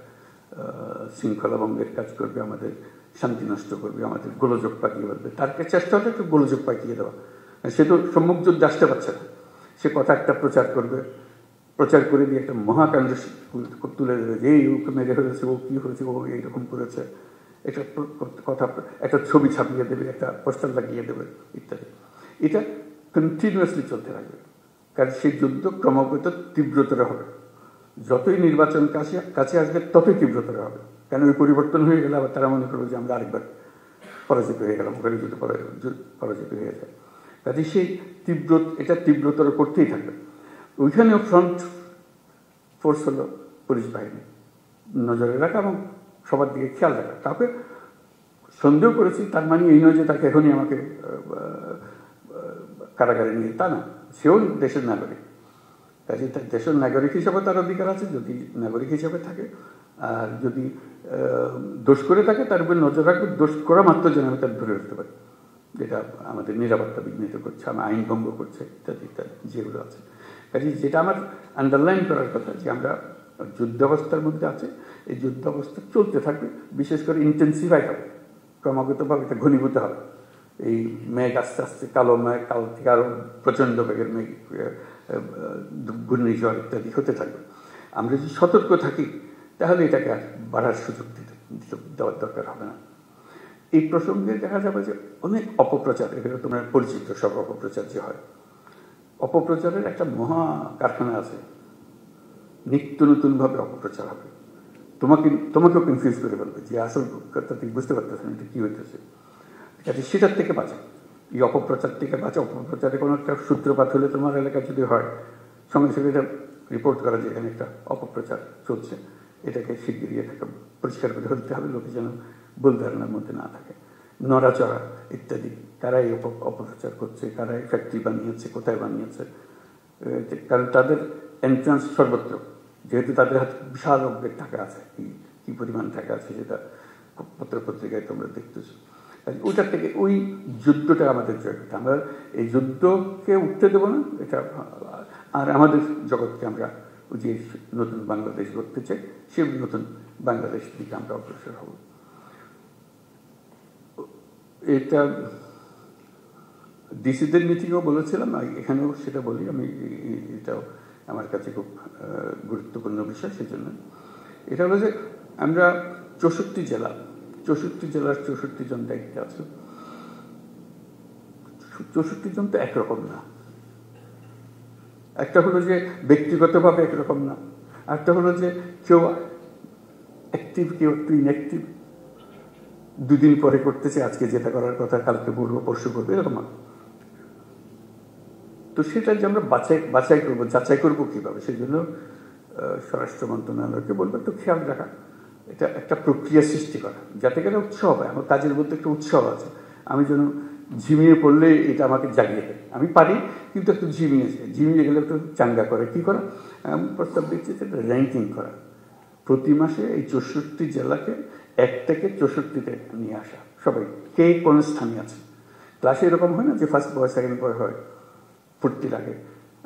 শৃঙ্খলা ভঙ্গের কাজ করবে, আমাদের শান্তি নষ্ট করবে, আমাদের গোলযোগ পাকিয়ে বলবে। তার চেষ্টা হলে একটু গোলযোগ পাকিয়ে দেওয়া। সে তো সম্মুখ যুদ্ধে আসতে পারছে না, সে কথা একটা প্রচার করবে, প্রচার করে দিয়ে একটা মহাকাণ্ড তুলে দেবে যে এই ওকে মেরে ফেলেছে, ও কী হয়েছে, ও এইরকম করেছে, একটা কথা, একটা ছবি ছাপিয়ে দেবে, একটা পোস্টার লাগিয়ে দেবে ইত্যাদি। এটা কন্টিনিউয়াসলি চলতে থাকবে, কারণ সেই যুদ্ধ ক্রমাগত তীব্রতর হবে। যতই নির্বাচন কাছে আসবে ততই তীব্রতর হবে, কারণ ওই পরিবর্তন হয়ে গেলে আবার তারা মনে করবে যে আমরা আরেকবার পরাজিত হয়ে গেলাম, ওখানে যদি পরাজিত হয়ে যায়। কাজে সেই এটা তীব্রতর করতেই থাকবে। ওইখানেও ফ্রন্ট ফোর্স হলো পুলিশ বাহিনী, নজরে রাখা এবং সবার দিকে খেয়াল রাখা। কাউকে সন্দেহ করেছি তার মানে এই নয় যে তাকে এখনই আমাকে কারাগারে নিয়ে, তা না। সেও দেশের নাগরিক, কাজে তার দেশের নাগরিক হিসাবে তার অধিকার আছে যদি নাগরিক হিসাবে থাকে। আর যদি দোষ করে থাকে তার উপরে নজর রাখবে, দোষ করা মাত্র যেন আমি তার ধরে রাখতে পারি, যেটা আমাদের নিরাপত্তা বিঘ্নিত করছে, আমার আইন ভঙ্গ করছে ইত্যাদি ইত্যাদি যেগুলো আছে। কাজে যেটা আমার আন্ডারলাইন করার কথা যে আমরা যুদ্ধাবস্থার মধ্যে আছে, এই যুদ্ধাবস্থা চলতে থাকবে, বিশেষ করে ইন্টেন্সিফাই হবে, ক্রমাগতভাবে এটা ঘনীভূত হবে। এই মেঘ আস্তে আস্তে কালো মেঘ, কাল থেকে আরও প্রচণ্ড বেগের মেঘ, ঘূর্ণিঝড় ইত্যাদি হতে থাকবে। আমরা যদি সতর্ক থাকি তাহলে এটাকে আর বাড়ার সুযোগ দেওয়ার দরকার হবে না। এই প্রসঙ্গে দেখা যাবে যে অনেক অপপ্রচার, এগুলো তোমরা পরিচিত সব অপপ্রচার যে হয়, অপপ্রচারের একটা মহা কারখানা আছে। নিত্য নতুনভাবে অপপ্রচার হবে, তোমাকেও কনফিউজ করে ফেলবে যে আসল কথা তুমি বুঝতে পারতেছো না এটা কী হইতেছে। ঠিক আছে, সেটার থেকে বাঁচা, এই অপপ্রচার থেকে বাঁচা। অপপ্রচারে কোনো একটা সূত্রপাত হলে তোমার এলাকায় যদি হয়, সঙ্গে সঙ্গে এটা রিপোর্ট করা যে এখানে একটা অপপ্রচার চলছে, এটাকে শিগগিরই এটাকে পরিষ্কার করে ফেলতে হবে, লোকে যেন ভুল ধারণার মধ্যে না থাকে। নড়াচড়া ইত্যাদি, কারাই অপপ্রচার করছে, কারাই ফ্যাক্টরি বানিয়েছে, কোথায় বানিয়েছে, কারণ তাদের এন্ট্রান্স সর্বত্র, যেহেতু তাদের হাতে বিশাল অঙ্কের টাকা আছে, কি পরিমাণ টাকা আছে সেটা পত্রিকায় তোমরা দেখতেছো। ওইটার থেকে ওই যুদ্ধটা আমাদের জয় করতে, আমরা এই যুদ্ধকে উঠতে দেবো না এটা। আর আমাদের জগৎকে আমরা যে নতুন বাংলাদেশ গড়তে চাই, সেই নতুন বাংলাদেশ দিকে আমরা অগ্রসর হব। এটা ডিসিদের মিটিংও বলেছিলাম, এখানেও সেটা বলি আমি, এটাও আমার কাছে খুব গুরুত্বপূর্ণ বিষয়। সেজন্য এটা হলো যে আমরা 64 জেলার 64 জন দায়িত্বে আছে। 64 জন তো একরকম না, একটা হলো যে ব্যক্তিগতভাবে একরকম না, একটা হলো যে কেউ অ্যাক্টিভ, কেউ একটু ইনঅ্যাক্টিভ, দুদিন পরে করতেছে, আজকে যেটা করার কথা কালকে বলবো, পরশু করবো, এরকম। তো সেটা যে আমরা যাচাই করবো কিভাবে, সেই জন্য স্বরাষ্ট্র মন্ত্রণালয়কে বলবো একটু খেয়াল রাখা, এটা একটা প্রক্রিয়া সৃষ্টি করা, যাতে করে উৎসাহ হয়। আমার কাজের মধ্যে একটা উৎসাহ আছে, আমি যেন ঝিমিয়ে পড়লে এটা আমাকে জাগিয়ে দেয়। আমি পারি, কিন্তু একটু ঝিমিয়ে গেলে একটু চাঙ্গা করে কি করা, আমি প্রস্তাব দিচ্ছি যে র্যাঙ্কিং করা। প্রতি মাসে এই 64 জেলাকে 1 থেকে 64-তে নিয়ে আসা, সবাই কে কোন স্থানে আছে। ক্লাসে এরকম হয় না যে ফার্স্ট বয় সেকেন্ড বয় হয়, ফুর্তি লাগে।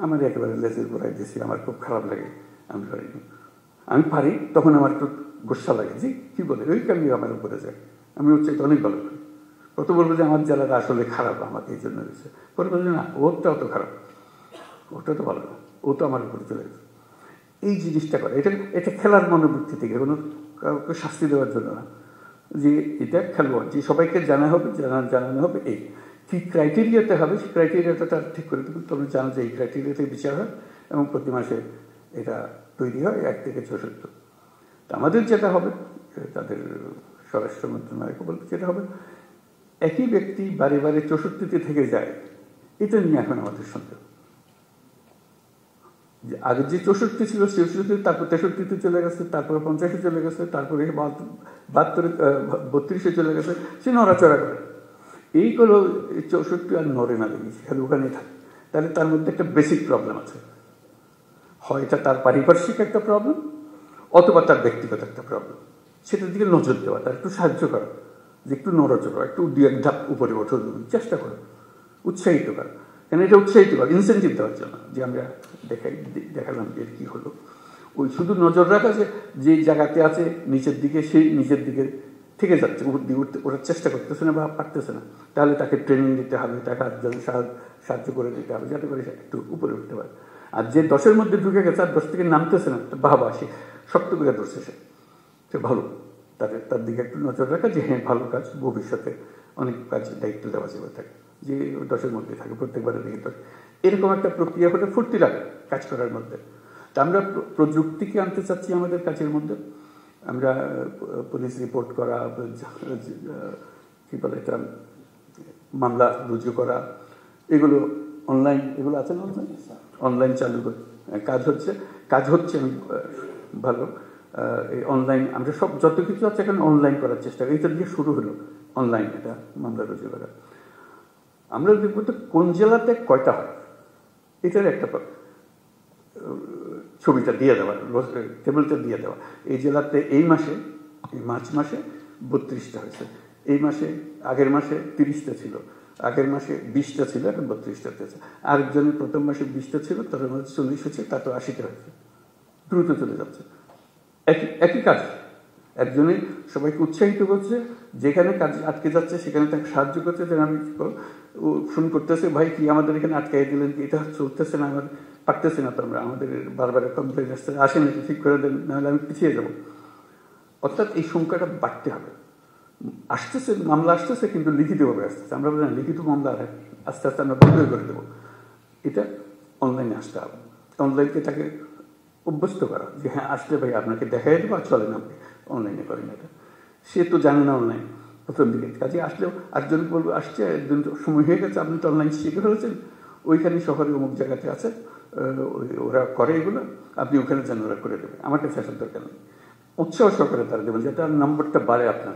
আমার একেবারে লেজের গোড়ায় দিয়েছি, আমার খুব খারাপ লাগে, আমি পারি, তখন আমার একটু গোসা লাগে যে কি বলে ওই কারণে আমার উপরে যায়, আমি হচ্ছে অনেক ভালো করি। কত বলবো যে আমার জেলাটা আসলে খারাপ, আমাকে এই জন্য হয়েছে, পরে বলছে না ওরটাও তো খারাপ, ওটা তো ভালো না, ও তো আমার উপরে চলে গেছে। এই জিনিসটা করে, এটা খেলার মনোবৃত্তি থেকে, কোনো কাউকে শাস্তি দেওয়ার জন্য না, যে এটা খেলোয়াড়, যে সবাইকে জানানো হবে এই কী ক্রাইটেরিয়াতে হবে সেই ক্রাইটেরিয়াটা তার ঠিক করে দেবেন। তোমরা জানো যে এই ক্রাইটেরিয়াতে বিচার হয় এবং প্রতি মাসে এটা তৈরি হয় 1 থেকে 64। তো আমাদের যেটা হবে, তাদের স্বরাষ্ট্র মন্ত্রণালয়কে বলতে যেটা হবে, একই ব্যক্তি বারে বারে 64তে থেকে যায়, এটা নিয়ে এখন আমাদের সন্দেহ। যে আগে যে 64 ছিল 64, তারপর 63তে চলে গেছে, তারপরে 50-এ চলে গেছে, তারপরে 32-এ চলে গেছে, সে নড়াচড়া করে। এইগুলো 64 আর নড়ে না দেখি, খালি ওখানেই থাকে। তাহলে তার মধ্যে একটা বেসিক প্রবলেম আছে, হয় এটা তার পারিপার্শ্বিক একটা প্রবলেম অথবা তার ব্যক্তিগত একটা প্রবলেম। সেটার দিকে নজর দেওয়া, তার একটু সাহায্য করা, যে একটু নড়াচড়া, একটু 2-1 ধাপ উপরে ওঠো, চেষ্টা করো, উৎসাহিত করা। কেন এটা উৎসাহিত করা, ইনসেন্টিভ দেওয়ার জন্য, যে আমরা দেখালাম যে কী হলো। ওই শুধু নজর রাখা যে জায়গাতে আছে নিচের দিকে, সেই নিচের দিকে থেকে যাচ্ছে, উপর দিকে উঠতে ওঠার চেষ্টা করতেছে না বা পারতেছে না, তাহলে তাকে ট্রেনিং দিতে হবে, তাকে আরেকজন সাহায্য করে দিতে হবে, যাতে করে সে একটু উপরে উঠতে পারে। আর যে 10-এর মধ্যে ঢুকে গেছে আর 10 থেকে নামতেছে না, বাবা সে শক্ত করে ধরছে, সে ভালো, তার দিকে একটু নজর রাখা, যে হ্যাঁ ভালো কাজ, ভবিষ্যতে অনেক কাজ দায়িত্ব দেওয়া যাবে থাকে, যে 10-এর মধ্যে থাকে, প্রত্যেকবারে দিকে 10। এরকম একটা প্রক্রিয়া হলে ফুর্তি লাগে কাজ করার মধ্যে। তা আমরা প্রযুক্তিকে আনতে চাচ্ছি আমাদের কাজের মধ্যে। আমরা পুলিশ রিপোর্ট করা, কী বলে এটা, মামলা রুজু করা, এগুলো অনলাইন, এগুলো আছে না, অনলাইন চালু করে কাজ হচ্ছে আমি ভালো। এই অনলাইন আমরা সব যত কিছু আছে এখন অনলাইন করার চেষ্টা করি, এটা দিয়ে শুরু হলো অনলাইন, এটা মামলা রুজু করা। আমরা দেখবো তো কোন জেলাতে কয়টা হয়, এটার একটা ছবিটা দিয়ে দেওয়া, টেবিলটা দিয়ে দেওয়া। এই জেলাতে এই মাসে, এই মার্চ মাসে 32টা হয়েছে, এই মাসে, আগের মাসে 30টা ছিল, আগের মাসে 20টা ছিল, এখন 32টা হয়েছে। আরেকজনের প্রথম মাসে 20টা ছিল, তার মধ্যে 40 হয়েছে, তারপর 80টা হয়েছে। দ্রুত চলে যাচ্ছে, একই কাজ। একজনে সবাইকে উৎসাহিত করছে, যেখানে কাজ আটকে যাচ্ছে সেখানে তাকে সাহায্য করছে, যে আমি ফোন করতেছে, ভাই কি আমাদের এখানে আটকাই দিলেন, কি এটা চলতেছে না, আমার পারতেছে না, তো আমরা আমাদের বারবার কমপ্লেন আসছে, আসেন একটু ঠিক করে দেন, নাহলে আমি পিছিয়ে যাবো। অর্থাৎ এই সংখ্যাটা বাড়তে হবে। আসতেছে মামলা আসতেছে, কিন্তু লিখিতভাবে আসতেছে। আমরা বলি না, লিখিত মামলা আস্তে আস্তে আমরা বন্ধ করে দেবো। এটা অনলাইনে আসতে হবে, অনলাইনকে তাকে অভ্যস্ত করা, যে হ্যাঁ আসলে ভাই আপনাকে দেখাই দেবো, আর চলেন আপনি অনলাইনে করেন এটা। সে তো জানে না অনলাইন প্রথম দিকে, কাজে আসলেও আরেকজন বলবো, আসছে একজন সময় হয়ে গেছে, আপনি তো অনলাইন শিখে ফেলেছেন, ওইখানে শহরে অমুক জায়গাতে আছে, ওরা করে এগুলো, আপনি ওখানে যান, ওরা করে দেবে, আমার কাছে আসার দরকার নেই। উৎসাহ সহকারে তারা দেবেন, যাতে আর নম্বরটা বাড়ে, আপনার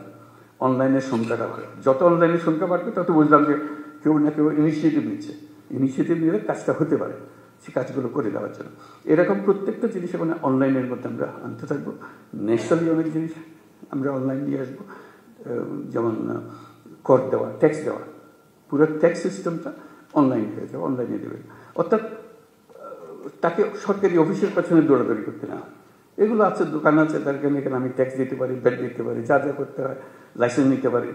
অনলাইনের সংখ্যাটা বাড়ে। যত অনলাইনের সংখ্যা বাড়বে তত বুঝলাম যে কেউ না কেউ ইনিশিয়েটিভ নিচ্ছে, ইনিশিয়েটিভ নিলে কাজটা হতে পারে, সে কাজগুলো করে দেওয়ার জন্য। এরকম প্রত্যেকটা জিনিস মানে অনলাইনের মধ্যে আমরা আনতে থাকবো। ন্যাশনালি অনেক জিনিস আমরা অনলাইন নিয়ে আসবো, যেমন কর দেওয়া, ট্যাক্স দেওয়া, পুরো ট্যাক্স সিস্টেমটা অনলাইন হয়ে যাবে, অনলাইনে দেবে। অর্থাৎ তাকে সরকারি অফিসের পেছনে দৌড়াদৌড়ি করতে না। এগুলো আছে, দোকান আছে, তার এখানে আমি ট্যাক্স দিতে পারি, ব্যাট দিতে পারি, যা যা করতে হয়, লাইসেন্স নিতে পারি,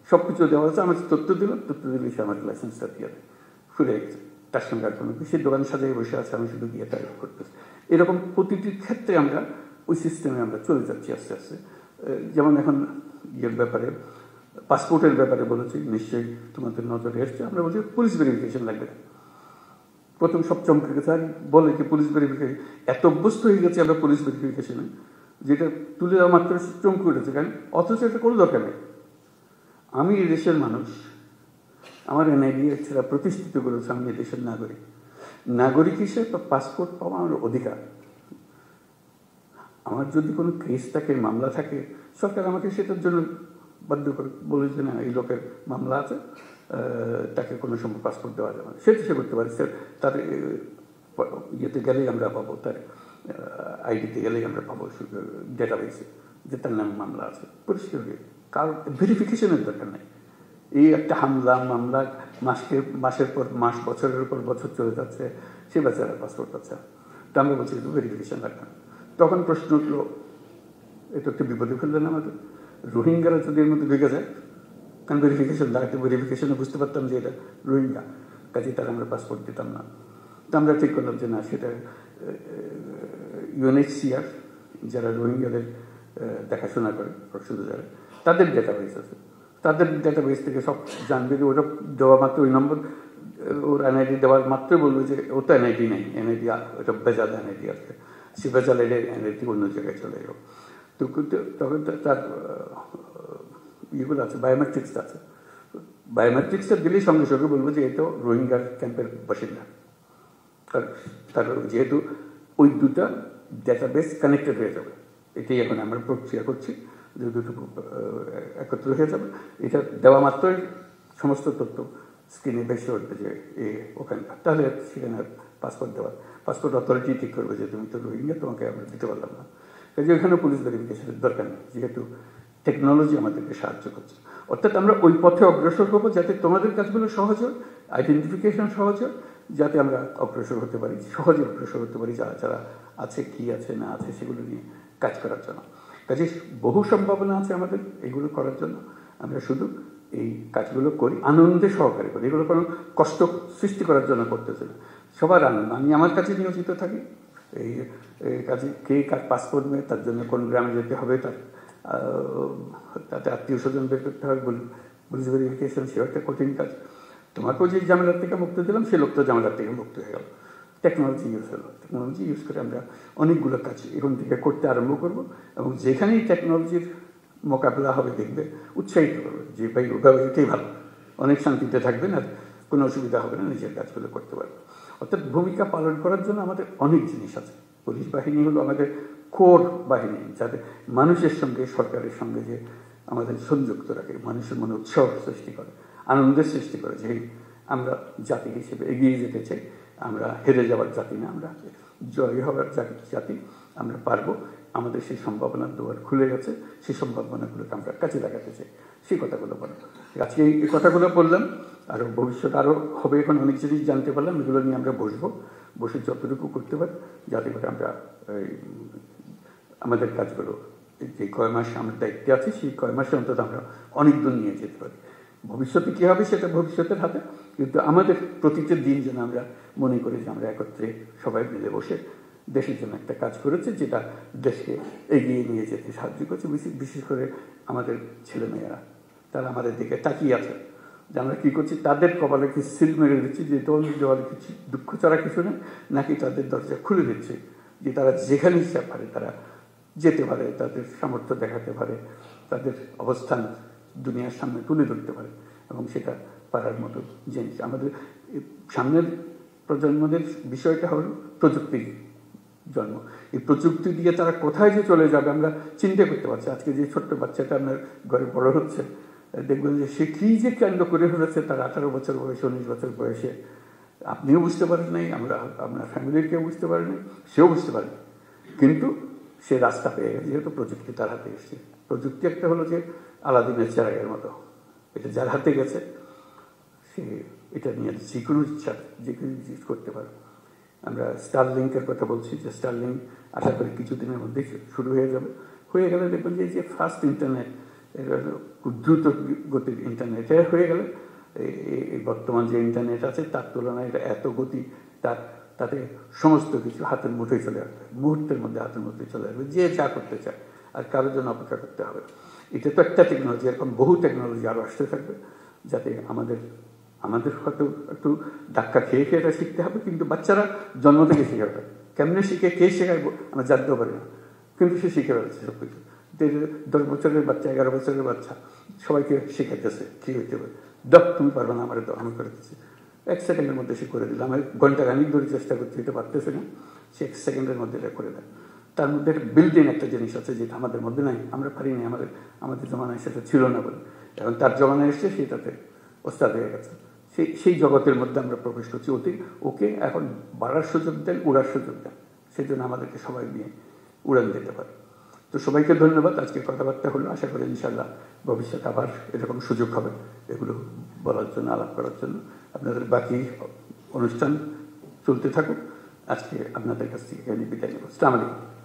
সব কিছু দেওয়া আছে। আমার তথ্য দিলে সে আমার লাইসেন্সটা দিয়ে দেয়, ফুরে গেছে, তার সঙ্গে আর কোনো সে দোকান সাজাই বসে আছে, আমি শুধু গিয়ে তাই করতেছি। এরকম প্রতিটি ক্ষেত্রে আমরা ওই সিস্টেমে আমরা চলে যাচ্ছি আস্তে আস্তে। যেমন এখন ইয়ের ব্যাপারে, পাসপোর্টের ব্যাপারে বলেছি, নিশ্চয়ই তোমাদের নজরে এসছে। আমরা বলছি পুলিশ ভেরিফিকেশন লাগবে। প্রথম সব চমকে গেছে, আর বলে কি পুলিশ ভেরিফিকেশন, এত অভ্যস্ত হয়ে গেছে আমরা পুলিশ ভেরিফিকেশনে, যেটা তুলে দেওয়া মাত্র চমকে উঠেছে, কারণ অথচ এটা কোনো দরকার নেই। আমি এই দেশের মানুষ, আমার এনআইডি ছাড়া প্রতিষ্ঠিত করেছে, আমি এই দেশের নাগরিক। নাগরিক হিসেবে পাসপোর্ট পাওয়া আমার অধিকার। আমার যদি কোনো কেস থাকে, মামলা থাকে, সরকার আমাকে সেটার জন্য বাধ্য করে, বলে যে না এই লোকের মামলা আছে, তাকে কোনো সময় পাসপোর্ট দেওয়া যাবে না, সেটা সে করতে পারে। তার ইয়েতে গেলেই আমরা পাবো, তার আইডিতে গেলেই আমরা পাবো ডেটাবেসে, যে তার নামে মামলা আছে, পরিষ্কার হয়ে। কারণ ভেরিফিকেশনের দরকার নেই। এই একটা হামলা মামলা মাসের পর মাস, বছরের পর বছর চলে যাচ্ছে, সে বেচারা পাসপোর্ট পাচ্ছে। তো আমরা বলছি একটু ভেরিফিকেশন রাখবেন। তখন প্রশ্ন উঠলো, এটা একটু বিপদে ফেললেন আমাদের। রোহিঙ্গারা যদি এর মধ্যে ঢুকে যায়, কারণ ভেরিফিকেশন লাগাতে, ভেরিফিকেশনে বুঝতে পারতাম যে এটা রোহিঙ্গা, কাজে তারা আমরা পাসপোর্ট দিতাম না। তো আমরা ঠিক করলাম যে না, সেটা UNHCR যারা রোহিঙ্গাদের দেখাশোনা করে, শুধু যারা, তাদের ডেটাবেস আছে, তাদের ডেটাবেস থেকে সব জানবে যে ওটা দেওয়া মাত্র ওই নম্বর ওর এনআইডি দেওয়ার মাত্রই বলবে যে ও তো এনআইডি নেই, এনআইডি ওটা বেজাল এনআইডি আছে, সে বেজাল এনআইডি অন্য জায়গায় চলে গেল। তো তখন তার ইয়েগুলো আছে, বায়োমেট্রিক্স আছে, বায়োমেট্রিক্সটা দিলেই সঙ্গে সঙ্গে বলবো যে এটা রোহিঙ্গা ক্যাম্পের বাসিন্দা। তার যেহেতু ওই দুটা ডেটাবেস কানেক্টেড হয়ে যাবে, এটাই এখন আমরা প্রক্রিয়া করছি, যে দুটো একত্র হয়ে যাবে। এটা দেওয়া মাত্রই সমস্ত তথ্য স্ক্রিনে বেশি উঠবে যে ওখানকার, তাহলে সেখানে পাসপোর্ট দেওয়ার পাসপোর্ট অথরিটি ঠিক করবে যে তুমি তো রোহিঙ্গা, তোমাকে আমরা দিতে পারলাম না। কাজে ওখানে পুলিশ ভেরিফিকেশনের দরকার নেই, যেহেতু টেকনোলজি আমাদেরকে সাহায্য করছে। অর্থাৎ আমরা ওই পথে অগ্রসর হবো যাতে তোমাদের কাজগুলো সহজ হয়, আইডেন্টিফিকেশন সহজ হয়, যাতে আমরা অগ্রসর হতে পারি, সহজে অগ্রসর হতে পারি, যারা যারা আছে, কি আছে না আছে সেগুলো নিয়ে কাজ করার জন্য। কাজে বহু সম্ভাবনা আছে আমাদের এগুলো করার জন্য। আমরা শুধু এই কাজগুলো করি, আনন্দে সহকারে করি, এগুলো কোনো কষ্ট সৃষ্টি করার জন্য করতেছে না, সবার আনন্দ। আমি আমার কাছে নিয়োজিত থাকি এই কাজে, কে কার পাসপোর্ট নেই, তার জন্য কোন গ্রামে যেতে হবে, তাতে আত্মীয় স্বজন বের করতে হবে, পুলিশ ভেরিফিকেশন, সেও একটা কঠিন কাজ। তোমাকেও যে ঝামেলার থেকে মুক্তি দিলাম, সে লোকটা ঝামেলার থেকে মুক্ত হয়ে গেল। টেকনোলজি ইউজ হলো, টেকনোলজি ইউজ করে আমরা অনেকগুলো কাজ এখন থেকে করতে আরম্ভ করব, এবং যেখানেই টেকনোলজির মোকাবিলা হবে দেখবে উৎসাহিত করবে যে ভাই ওভাবে এটাই ভালো, অনেক শান্তিতে থাকবেন, আর কোনো অসুবিধা হবে না, নিজের কাজগুলো করতে পারবে। অর্থাৎ ভূমিকা পালন করার জন্য আমাদের অনেক জিনিস আছে। পুলিশ বাহিনী হলো আমাদের কোর বাহিনী, যাতে মানুষের সঙ্গে, সরকারের সঙ্গে যে আমাদের সংযুক্ত রাখে, মানুষের মনে উৎসাহ সৃষ্টি করে, আনন্দের সৃষ্টি করে, যে আমরা জাতি হিসেবে এগিয়ে যেতে চাই, আমরা হেরে যাওয়ার জাতি না, আমরা জয় হওয়ার জাতি, আমরা পারবো, আমাদের সেই সম্ভাবনার দুয়ার খুলে গেছে, সেই সম্ভাবনাগুলোকে আমরা কাজে লাগাতে চাই, সেই কথাগুলো বলো। আজকে এই কথাগুলো বললাম, আরও ভবিষ্যৎ আরও হবে, এখন অনেক জিনিস জানতে পারলাম, এগুলো নিয়ে আমরা বসে যতটুকু করতে পারি, যাতে করে আমরা আমাদের কাজগুলো যে কয় মাস আমরা দায়িত্বে আছি, সেই কয় মাসে অন্তত আমরা অনেক দূর নিয়ে যেতে পারি। ভবিষ্যতে কী হবে সেটা ভবিষ্যতের হাতে, কিন্তু আমাদের প্রতিটা দিন যেন আমরা মনে করি যে আমরা একত্রে সবাই মিলে বসে দেশের জন্য একটা কাজ করেছে, যেটা দেশকে এগিয়ে নিয়ে যেতে সাহায্য করছে। বিশেষ করে আমাদের ছেলেমেয়েরা, তারা আমাদের দিকে তাকিয়ে আছে যে আমরা কী করছি, তাদের কপালে কি সিল মেরে দিচ্ছি যে দেওয়ালে কিছু দুঃখ ছাড়া কিছু নেই, নাকি তাদের দরজা খুলে দিচ্ছে যে তারা যেখানে ইচ্ছা পারে তারা যেতে পারে, তাদের সামর্থ্য দেখাতে পারে, তাদের অবস্থান দুনিয়ার সামনে তুলে ধরতে পারে, এবং সেটা পারার মতো জিনিস। আমাদের সামনের প্রজন্মদের বিষয়টা হলো প্রযুক্তির জন্ম। এই প্রযুক্তি দিয়ে তারা কোথায় যে চলে যাবে আমরা চিন্তা করতে পারছি। আজকে যে ছোট্ট বাচ্চাটা আপনার ঘরে বড় হচ্ছে, দেখবেন যে সে কী যে কাণ্ড করে ফেলেছে তার 18 বছর বয়সে, 19 বছর বয়সে, আপনিও বুঝতে পারেন নাই, আপনার ফ্যামিলির কেউ বুঝতে পারেনি, সেও বুঝতে পারেনি, কিন্তু সে রাস্তা পেয়ে গেছে, যেহেতু প্রযুক্তি তার হাতে এসেছে। প্রযুক্তি একটা হলো যে আলাদিনের চেরাগের মতো, এটা যার হাতে গেছে সে এটা নিয়ে যে কোনো ইচ্ছা যে কোনো জিনিস করতে পারে। আমরা স্টারলিংকের কথা বলছি, যে স্টারলিংক আশা করি কিছুদিনের মধ্যেই শুরু হয়ে যাবে। হয়ে গেলে দেখবেন যে ফার্স্ট ইন্টারনেট, দ্রুত গতির ইন্টারনেট হয়ে গেলে এই বর্তমান যে ইন্টারনেট আছে তার তুলনায় এটা এত গতি, তাতে সমস্ত কিছু হাতের মুঠোয় চলে আসবে, মুহূর্তের মধ্যে হাতের মধ্যে চলে আসবে, যে যা করতে চায়, আর কারোর জন্য অপেক্ষা করতে হবে। এটা তো একটা টেকনোলজি, এরকম বহু টেকনোলজি আরও আসতে থাকবে, যাতে আমাদের হয়তো একটু ধাক্কা খেয়ে এটা শিখতে হবে, কিন্তু বাচ্চারা জন্ম থেকে শিখে ওঠে, কেমনে শিখে, কে শেখায় আমরা জানতেও পারি না, কিন্তু সে শিখে ফেলেছে সব কিছু। 10 বছরের বাচ্চা, 11 বছরের বাচ্চা সবাইকে শেখাইতেছে কী হইতে হবে, তুমি পারবে না, আমার আমি করে দিচ্ছি, 1 সেকেন্ডের মধ্যে সে করে দিল। আমি ঘন্টা খানিক ধরে চেষ্টা করছি, এটা পারতেছে না, সে 1 সেকেন্ডের মধ্যে এটা করে দেয়। তার মধ্যে একটা বিল্ডিং একটা জিনিস আছে যেটা আমাদের মধ্যে নাই, আমরা পারিনি, আমাদের জমানায় সেটা ছিল না বলে, এখন তার জমানায় এসছে, সেটাতে ওস্তাদ হয়ে গেছে, সেই জগতের মধ্যে আমরা প্রবেশ করছি। ওকে এখন বাড়ার সুযোগ দেন, উড়ার সুযোগ দেন, সেই জন্য আমাদেরকে সবাই নিয়ে উড়ান দিতে পারে। তো সবাইকে ধন্যবাদ, আজকে কথাবার্তা হলো, আশা করি ইনশাল্লাহ ভবিষ্যতে আবার এরকম সুযোগ হবে এগুলো বলার জন্য, আলাপ করার জন্য। আপনাদের বাকি অনুষ্ঠান চলতে থাকুক, আজকে আপনাদের কাছ থেকে বিদায় নেব। আসসালামু আলাইকুম।